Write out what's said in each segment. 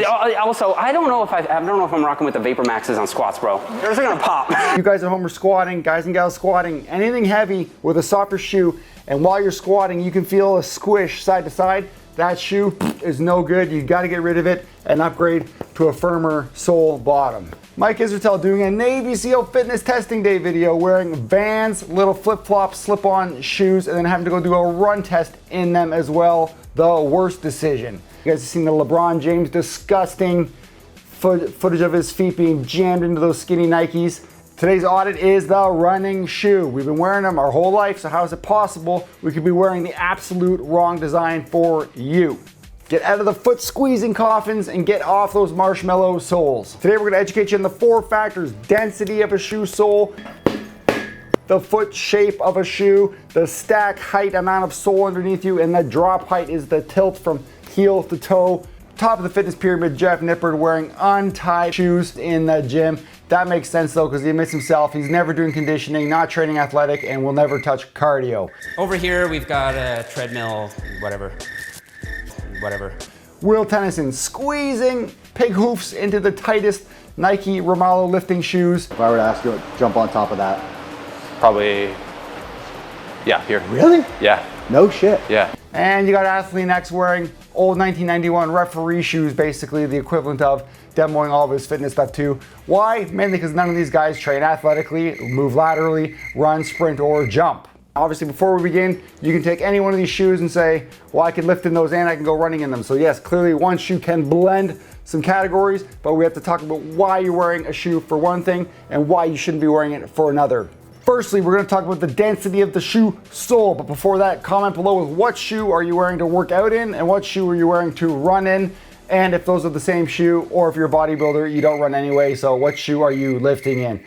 Yeah, also, I don't know if I'm rocking with the Vapor Maxes on squats, bro. They're gonna pop. You guys at home are squatting, guys and gals squatting, anything heavy with a softer shoe, and while you're squatting, you can feel a squish side to side. That shoe is no good. You got to get rid of it and upgrade to a firmer sole bottom. Mike Israetel doing a Navy SEAL fitness testing day video wearing Vans, little flip-flop slip-on shoes, and then having to go do a run test in them as well. The worst decision. You guys have seen the LeBron James disgusting footage of his feet being jammed into those skinny Nikes. Today's audit is the running shoe. We've been wearing them our whole life, so how is it possible we could be wearing the absolute wrong design for you? Get out of the foot squeezing coffins and get off those marshmallow soles. Today we're gonna educate you on the 4 factors: density of a shoe sole, the foot shape of a shoe, the stack height amount of sole underneath you, and the drop height is the tilt from heel to toe. Top of the fitness pyramid, Jeff Nippard wearing untied shoes in the gym. That makes sense though, because he admits himself, he's never doing conditioning, not training athletic, and will never touch cardio. Over here, we've got a treadmill, whatever. Will Tennyson squeezing pig hoofs into the tightest Nike Romalo lifting shoes. If I were to ask you to jump on top of that. Probably, yeah, here. Really? Yeah. No shit. Yeah. And you got Athlete X wearing old 1991 referee shoes, basically the equivalent of demoing all of his fitness stuff too. Why? Mainly because none of these guys train athletically, move laterally, run, sprint, or jump. Obviously, before we begin, you can take any one of these shoes and say, well, I can lift in those and I can go running in them. So yes, clearly one shoe can blend some categories, but we have to talk about why you're wearing a shoe for one thing and why you shouldn't be wearing it for another. Firstly, we're gonna talk about the density of the shoe sole, but before that, comment below with what shoe are you wearing to work out in and what shoe are you wearing to run in, and if those are the same shoe, or if you're a bodybuilder, you don't run anyway, so what shoe are you lifting in?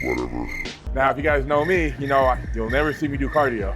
Whatever. Now, if you guys know me, you know you'll never see me do cardio.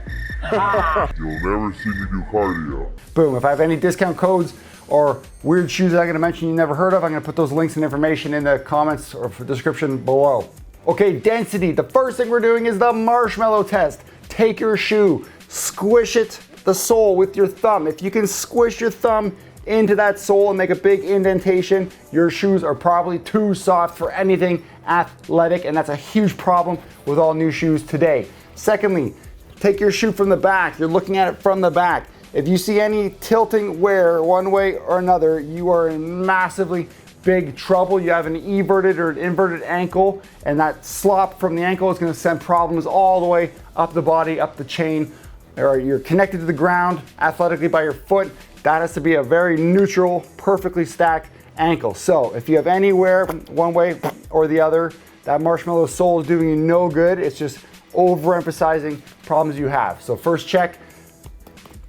You'll never see me do cardio. Boom, if I have any discount codes or weird shoes that I'm gonna mention you never heard of, I'm gonna put those links and information in the comments or description below. Okay, density. The first thing we're doing is the marshmallow test. Take your shoe, squish it, the sole with your thumb. If you can squish your thumb into that sole and make a big indentation, your shoes are probably too soft for anything athletic, and that's a huge problem with all new shoes today. Secondly, take your shoe from the back. You're looking at it from the back. If you see any tilting wear one way or another, you are in massively big trouble. You have an everted or an inverted ankle, and that slop from the ankle is going to send problems all the way up the body, up the chain, or you're connected to the ground athletically by your foot. That has to be a very neutral, perfectly stacked ankle. So if you have any wear one way or the other, that marshmallow sole is doing you no good. It's just overemphasizing problems you have. So first check,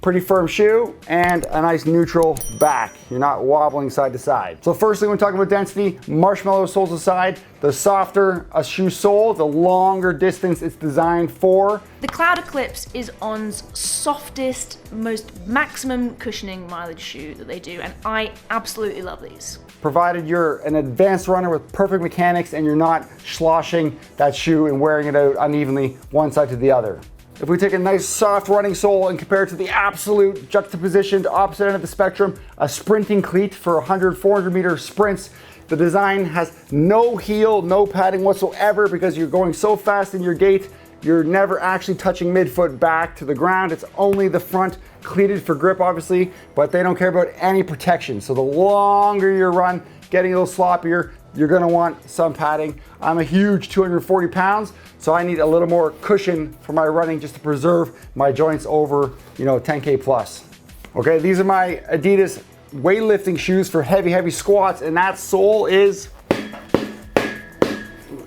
pretty firm shoe and a nice neutral back. You're not wobbling side to side. So firstly, when talking about density, marshmallow soles aside, the softer a shoe sole, the longer distance it's designed for. The Cloud Eclipse is On's softest, most maximum cushioning mileage shoe that they do, and I absolutely love these. Provided you're an advanced runner with perfect mechanics and you're not sloshing that shoe and wearing it out unevenly one side to the other. If we take a nice soft running sole and compare it to the absolute juxtaposition to opposite end of the spectrum, a sprinting cleat for 100, 400 meter sprints, the design has no heel, no padding whatsoever because you're going so fast in your gait, you're never actually touching midfoot back to the ground. It's only the front cleated for grip, obviously, but they don't care about any protection. So the longer you run, getting a little sloppier, you're gonna want some padding. I'm a huge 240 pounds, so I need a little more cushion for my running just to preserve my joints over, 10K plus. Okay, these are my Adidas weightlifting shoes for heavy squats, and that sole is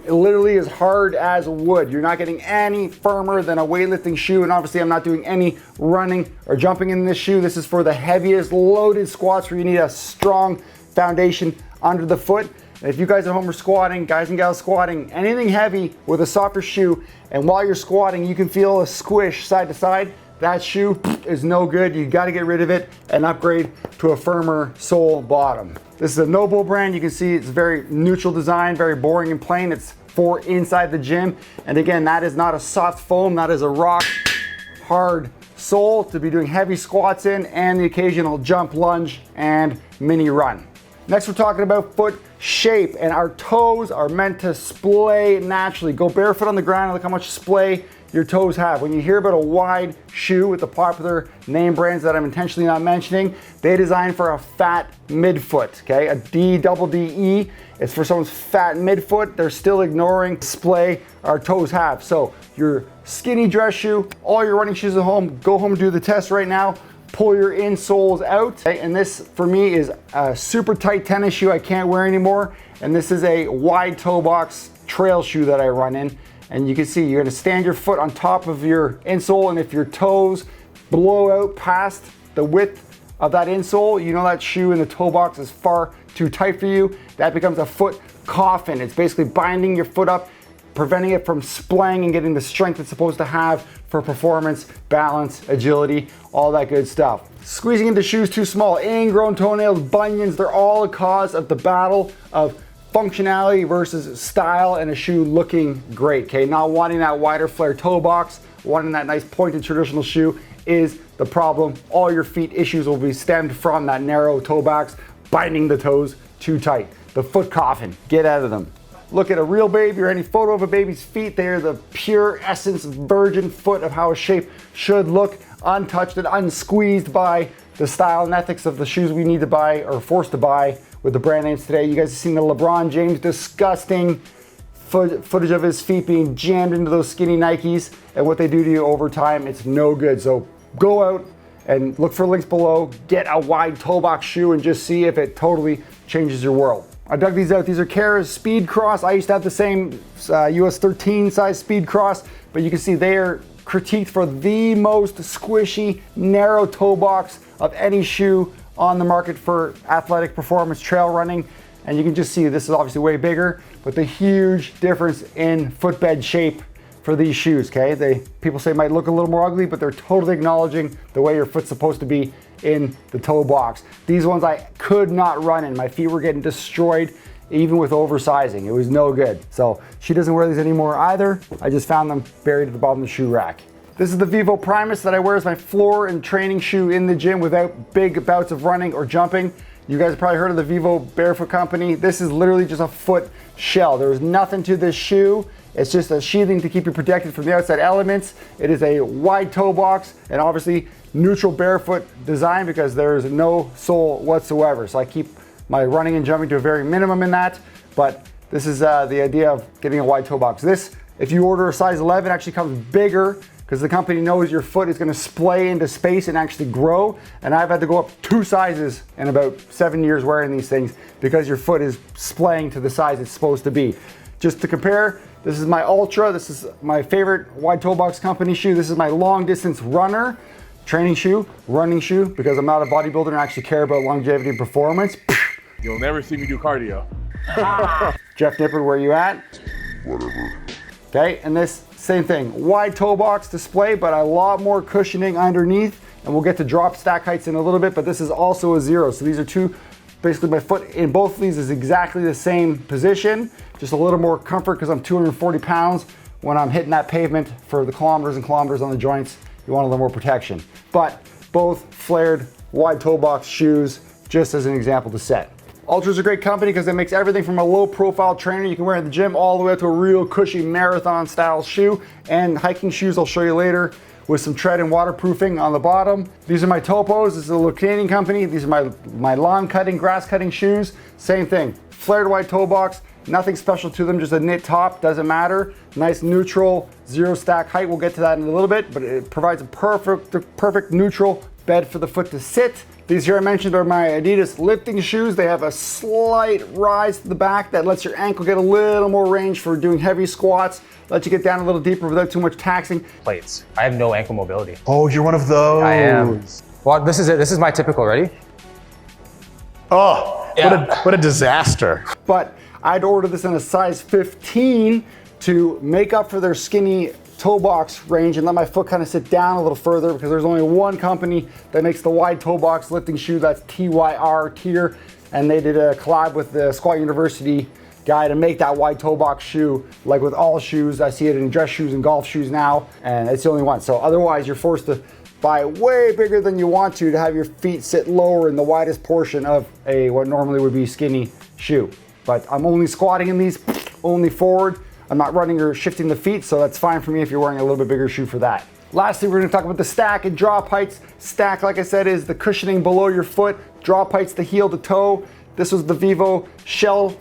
literally as hard as wood. You're not getting any firmer than a weightlifting shoe, and obviously I'm not doing any running or jumping in this shoe. This is for the heaviest loaded squats where you need a strong foundation under the foot. And if you guys at home are squatting, guys and gals squatting, anything heavy with a softer shoe, and while you're squatting you can feel a squish side to side, that shoe is no good. You got to get rid of it and upgrade to a firmer sole bottom. This is a Noble brand. You can see it's very neutral design, very boring and plain. It's for inside the gym. And again, that is not a soft foam, that is a rock hard sole to be doing heavy squats in and the occasional jump, lunge, and mini run. Next, we're talking about foot shape, and our toes are meant to splay naturally. Go barefoot on the ground and look how much splay your toes have. When you hear about a wide shoe with the popular name brands that I'm intentionally not mentioning, they design for a fat midfoot, okay? A DDE is for someone's fat midfoot. They're still ignoring the splay our toes have. So your skinny dress shoe, all your running shoes at home, go home and do the test right now. Pull your insoles out. Okay? And this for me is a super tight tennis shoe I can't wear anymore. And this is a wide toe box trail shoe that I run in. And you can see you're gonna stand your foot on top of your insole, and if your toes blow out past the width of that insole, you know that shoe in the toe box is far too tight for you. That becomes a foot coffin. It's basically binding your foot up, preventing it from splaying and getting the strength it's supposed to have for performance, balance, agility, all that good stuff. Squeezing into shoes too small, ingrown toenails, bunions, they're all a cause of the battle of functionality versus style and a shoe looking great, okay? Not wanting that wider flare toe box, wanting that nice pointed traditional shoe is the problem. All your feet issues will be stemmed from that narrow toe box, binding the toes too tight. The foot coffin, get out of them. Look at a real baby or any photo of a baby's feet. They are the pure essence, virgin foot of how a shape should look, untouched and unsqueezed by the style and ethics of the shoes we need to buy or forced to buy with the brand names today. You guys have seen the LeBron James disgusting footage of his feet being jammed into those skinny Nikes, and what they do to you over time, it's no good. So go out and look for links below, get a wide toe box shoe and just see if it totally changes your world. I dug these out. These are Kara's Speed Cross. I used to have the same US 13 size Speed Cross, but you can see they are critiqued for the most squishy, narrow toe box of any shoe on the market for athletic performance trail running. And you can just see this is obviously way bigger, but the huge difference in footbed shape for these shoes, okay? People say might look a little more ugly, but they're totally acknowledging the way your foot's supposed to be in the toe box. These ones I could not run in. My feet were getting destroyed even with oversizing. It was no good. So she doesn't wear these anymore either. I just found them buried at the bottom of the shoe rack. This is the Vivo Primus that I wear as my floor and training shoe in the gym without big bouts of running or jumping. You guys have probably heard of the Vivo Barefoot Company. This is literally just a foot shell. There's nothing to this shoe. It's just a sheathing to keep you protected from the outside elements. It is a wide toe box and obviously neutral barefoot design because there's no sole whatsoever. So I keep my running and jumping to a very minimum in that, but this is the idea of getting a wide toe box. This, if you order a size 11, actually comes bigger because the company knows your foot is gonna splay into space and actually grow. And I've had to go up 2 sizes in about 7 years wearing these things because your foot is splaying to the size it's supposed to be. Just to compare, this is my Ultra. This is my favorite wide toe box company shoe. This is my long distance runner, training shoe, running shoe, because I'm not a bodybuilder and actually care about longevity and performance. You'll never see me do cardio. Jeff Nippard, where you at? Whatever. Okay, and this same thing, wide toe box display, but a lot more cushioning underneath, and we'll get to drop stack heights in a little bit, but this is also a 0. So these are two, basically my foot in both of these is exactly the same position, just a little more comfort because I'm 240 pounds. When I'm hitting that pavement for the kilometers and kilometers on the joints, you want a little more protection. But both flared wide toe box shoes, just as an example to set. Ultra's a great company because it makes everything from a low profile trainer you can wear at the gym all the way up to a real cushy marathon style shoe, and hiking shoes I'll show you later with some tread and waterproofing on the bottom. These are my Topos. This is a little Canadian company. These are my lawn cutting, grass cutting shoes. Same thing, flared wide toe box, nothing special to them, just a knit top, doesn't matter. Nice neutral 0 stack height. We'll get to that in a little bit, but it provides a perfect neutral bed for the foot to sit. These here I mentioned are my Adidas lifting shoes. They have a slight rise to the back that lets your ankle get a little more range for doing heavy squats, lets you get down a little deeper without too much taxing. Plates. I have no ankle mobility. Oh, you're one of those. I am. Well, this is it. This is my typical. Ready? Oh, Yeah. what a disaster. But I'd order this in a size 15 to make up for their skinny toe box range and let my foot kind of sit down a little further, because there's only one company that makes the wide toe box lifting shoe. That's TYR, and they did a collab with the Squat University guy to make that wide toe box shoe. Like with all shoes, I see it in dress shoes and golf shoes now, and it's the only one. So otherwise you're forced to by way bigger than you want to have your feet sit lower in the widest portion of a what normally would be skinny shoe. But I'm only squatting in these, only forward. I'm not running or shifting the feet, so that's fine for me if you're wearing a little bit bigger shoe for that. Lastly, we're going to talk about the stack and drop heights. Stack, like I said, is the cushioning below your foot. Drop heights, the heel to toe. This was the Vivo shell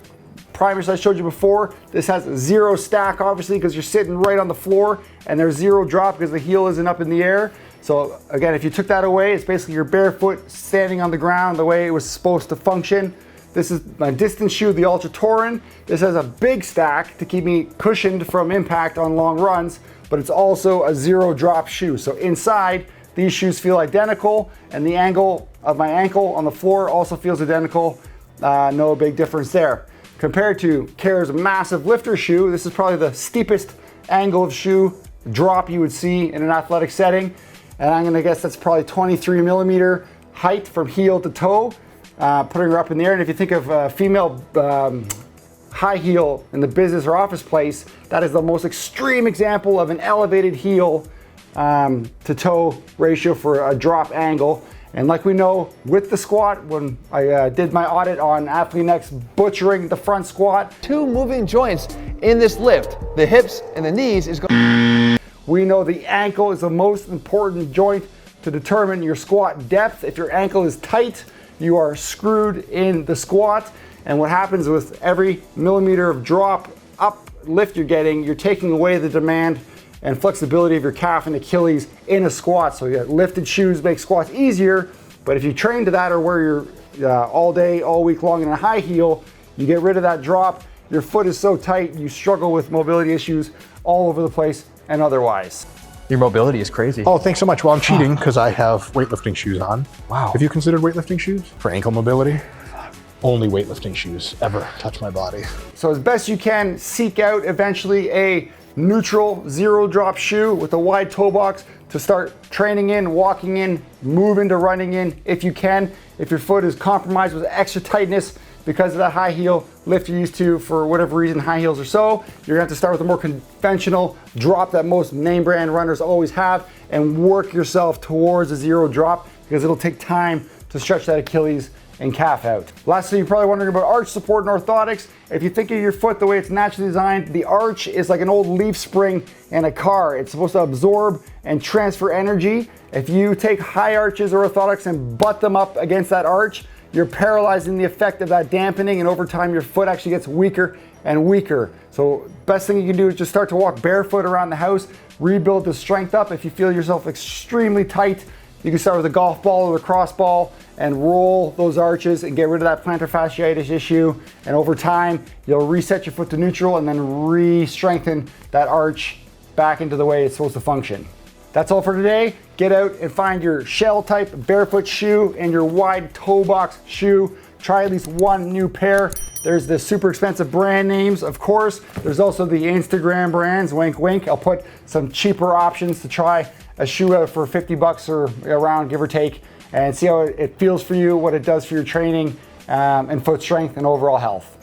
primers I showed you before. This has 0 stack, obviously, because you're sitting right on the floor, and there's 0 drop because the heel isn't up in the air. So again, if you took that away, it's basically your barefoot standing on the ground the way it was supposed to function. This is my distance shoe, the Ultra Touring. This has a big stack to keep me cushioned from impact on long runs, but it's also a 0 drop shoe. So inside, these shoes feel identical, and the angle of my ankle on the floor also feels identical. No big difference there. Compared to Care's massive lifter shoe, this is probably the steepest angle of shoe drop you would see in an athletic setting. And I'm gonna guess that's probably 23 millimeter height from heel to toe, putting her up in the air. And if you think of female high heel in the business or office place, that is the most extreme example of an elevated heel to toe ratio for a drop angle. And like we know with the squat, when I did my audit on AthleanX butchering the front squat, 2 moving joints in this lift, the hips and the knees is going. We know the ankle is the most important joint to determine your squat depth. If your ankle is tight, you are screwed in the squat. And what happens with every millimeter of drop up lift you're getting, you're taking away the demand and flexibility of your calf and Achilles in a squat. So yeah, lifted shoes make squats easier, but if you train to that or wear your all day, all week long in a high heel, you get rid of that drop. Your foot is so tight, you struggle with mobility issues all over the place and otherwise. Your mobility is crazy. Oh, thanks so much. Well, I'm cheating because I have weightlifting shoes on. Wow. Have you considered weightlifting shoes for ankle mobility? Only weightlifting shoes ever touch my body. So as best you can, seek out eventually a neutral 0 drop shoe with a wide toe box to start training in, walking in, move into running in if you can. If your foot is compromised with extra tightness because of that high heel lift you're used to for whatever reason, high heels or so, you're gonna have to start with a more conventional drop that most name brand runners always have and work yourself towards a 0 drop because it'll take time to stretch that Achilles and calf out. Lastly, you're probably wondering about arch support and orthotics. If you think of your foot the way it's naturally designed, the arch is like an old leaf spring in a car. It's supposed to absorb and transfer energy. If you take high arches or orthotics and butt them up against that arch, you're paralyzing the effect of that dampening, and over time your foot actually gets weaker and weaker. So best thing you can do is just start to walk barefoot around the house, rebuild the strength up. If you feel yourself extremely tight, you can start with a golf ball or a cross ball and roll those arches and get rid of that plantar fasciitis issue. And over time, you'll reset your foot to neutral and then re-strengthen that arch back into the way it's supposed to function. That's all for today. Get out and find your shell type barefoot shoe and your wide toe box shoe. Try at least one new pair. There's the super expensive brand names, of course. There's also the Instagram brands, wink, wink. I'll put some cheaper options to try a shoe out for 50 bucks or around, give or take, and see how it feels for you, what it does for your training and foot strength and overall health.